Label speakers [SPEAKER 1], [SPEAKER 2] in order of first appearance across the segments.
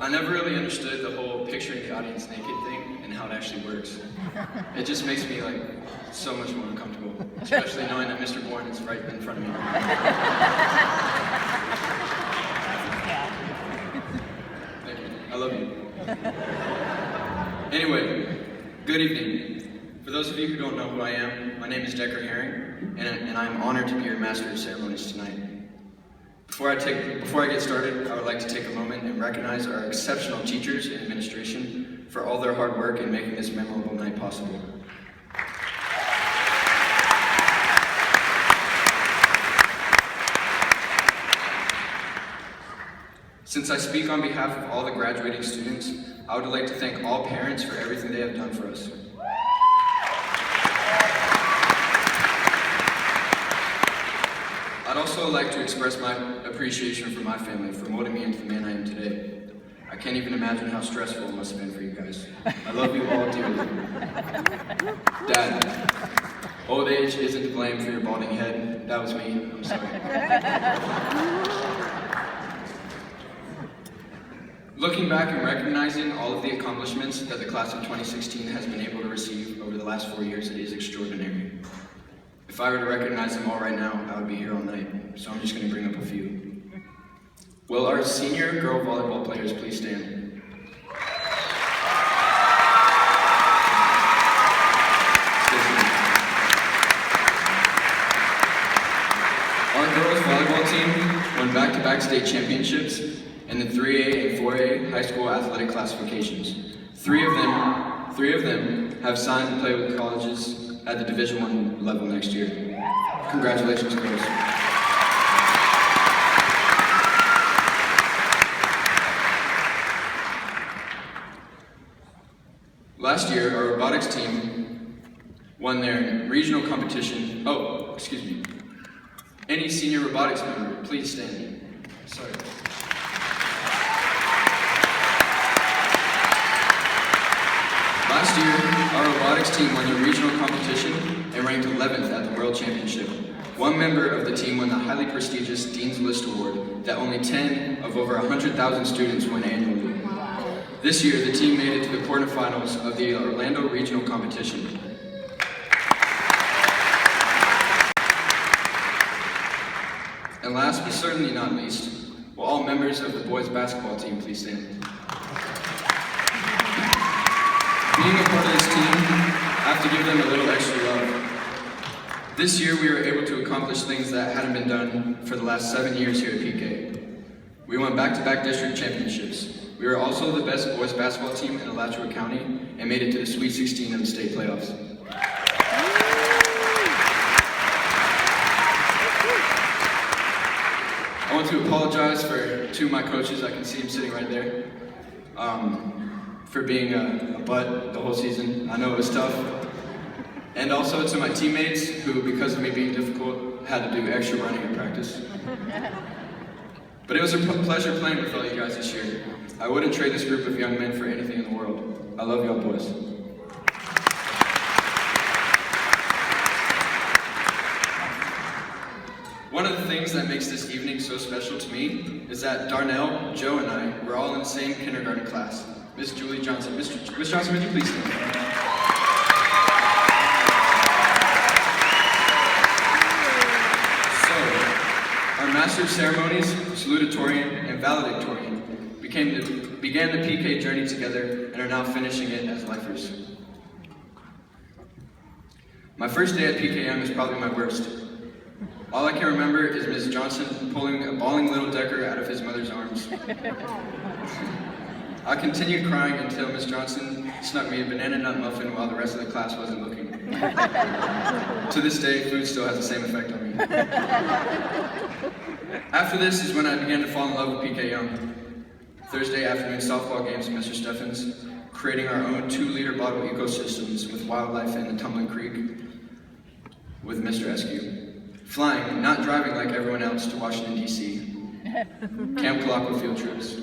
[SPEAKER 1] I never really understood the whole picturing the audience naked thing and how it actually works. It just makes me like so much more uncomfortable, especially knowing that Mr. Bourne is right in front of me. Thank you. I love you. Anyway, good evening. For those of you who don't know who I am, my name is Decker Herring, and I'm honored to be your Master of Ceremonies tonight. Before I get started, I would like to take a moment and recognize our exceptional teachers and administration for all their hard work in making this memorable night possible. Since I speak on behalf of all the graduating students, I would like to thank all parents for everything they have done for us. I'd also like to express my appreciation for my family for molding me into the man I am today. I can't even imagine how stressful it must have been for you guys. I love you all dearly. Dad, old age isn't to blame for your balding head. That was me. I'm sorry. Looking back and recognizing all of the accomplishments that the class of 2016 has been able to receive over the last 4 years, it is extraordinary. If I were to recognize them all right now, I would be here all night, so I'm just going to bring up a few. Will our senior girl volleyball players please stand? Our girls volleyball team won back-to-back state championships in the 3A and 4A high school athletic classifications. Three of them have signed to play with colleges at the Division I level next year. Congratulations, girls. Last year, our robotics team won their regional competition. Oh, excuse me. Any senior robotics member, please stand. Sorry. Last year, our robotics team won the regional competition and ranked 11th at the World Championship. One member of the team won the highly prestigious Dean's List Award that only 10 of over 100,000 students win annually. This year, the team made it to the quarterfinals of the Orlando Regional Competition. And last but certainly not least, will all members of the boys basketball team please stand? Being a part of this team, I have to give them a little extra love. This year we were able to accomplish things that hadn't been done for the last 7 years here at PK. We won back-to-back district championships. We were also the best boys basketball team in Alachua County and made it to the Sweet 16 of the state playoffs. I want to apologize for two of my coaches. I can see him sitting right there. For being a butt the whole season. I know it was tough. And also to my teammates who, because of me being difficult, had to do extra running in practice. But it was a pleasure playing with all you guys this year. I wouldn't trade this group of young men for anything in the world. I love y'all boys. One of the things that makes this evening so special to me is that Darnell, Joe, and I were all in the same kindergarten class. Miss Julie Johnson. Miss Johnson, would you please stand? So, our Master of Ceremonies, Salutatorian, and Valedictorian began the PK journey together and are now finishing it as lifers. My first day at PKM is probably my worst. All I can remember is Ms. Johnson pulling a bawling little Decker out of his mother's arms. I continued crying until Ms. Johnson snuck me a banana nut muffin while the rest of the class wasn't looking. To this day, food still has the same effect on me. After this is when I began to fall in love with PK Young. Thursday afternoon softball games at Mr. Steffens, creating our own 2-liter bottle ecosystems with wildlife in the Tumbling Creek with Mr. Eskew. Flying, not driving like everyone else, to Washington, D.C. Camp Kalakwa field trips.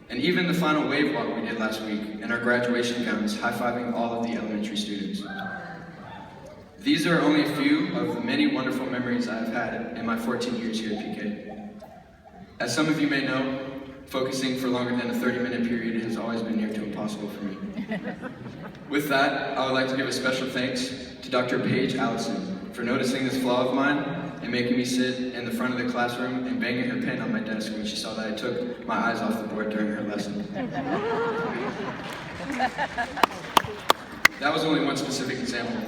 [SPEAKER 1] And even the final wave walk we did last week in our graduation gowns, high-fiving all of the elementary students. These are only a few of the many wonderful memories I have had in my 14 years here at PK. As some of you may know, focusing for longer than a 30-minute period has always been near to impossible for me. With that, I would like to give a special thanks to Dr. Paige Allison for noticing this flaw of mine and making me sit in the front of the classroom and banging her pen on my desk when she saw that I took my eyes off the board during her lesson. That was only one specific example.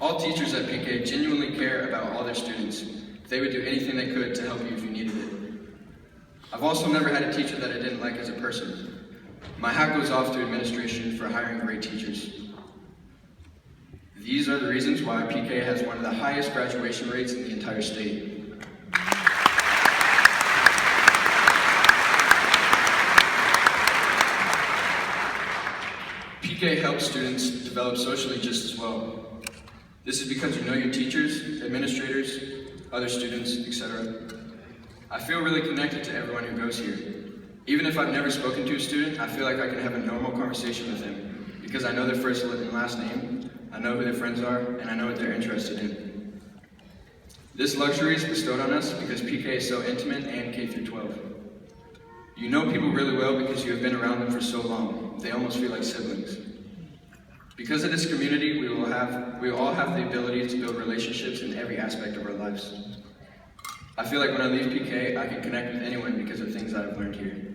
[SPEAKER 1] All teachers at PK genuinely care about all their students. They would do anything they could to help you if you needed it. I've also never had a teacher that I didn't like as a person. My hat goes off to administration for hiring great teachers. These are the reasons why PK has one of the highest graduation rates in the entire state. PK helps students develop socially just as well. This is because you know your teachers, administrators, other students, etc. I feel really connected to everyone who goes here. Even if I've never spoken to a student, I feel like I can have a normal conversation with them because I know their first and last name, I know who their friends are, and I know what they're interested in. This luxury is bestowed on us because PK is so intimate and K through 12. You know people really well because you have been around them for so long. They almost feel like siblings. Because of this community, we will all have the ability to build relationships in every aspect of our lives. I feel like when I leave PK, I can connect with anyone because of things that I've learned here.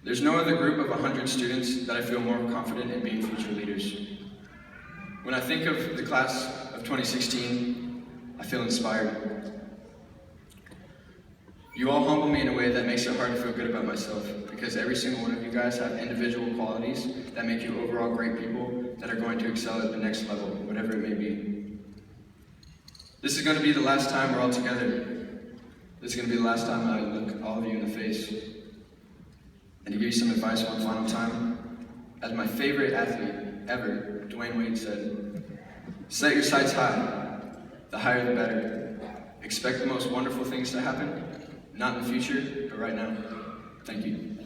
[SPEAKER 1] There's no other group of 100 students that I feel more confident in being future leaders. When I think of the class of 2016, I feel inspired. You all humble me in a way that makes it hard to feel good about myself, because every single one of you guys have individual qualities that make you overall great people that are going to excel at the next level, whatever it may be. This is going to be the last time we're all together. This is going to be the last time I look all of you in the face. And to give you some advice one final time, as my favorite athlete ever, Dwayne Wade said, set your sights high. The higher the better. Expect the most wonderful things to happen, not in the future, but right now. Thank you.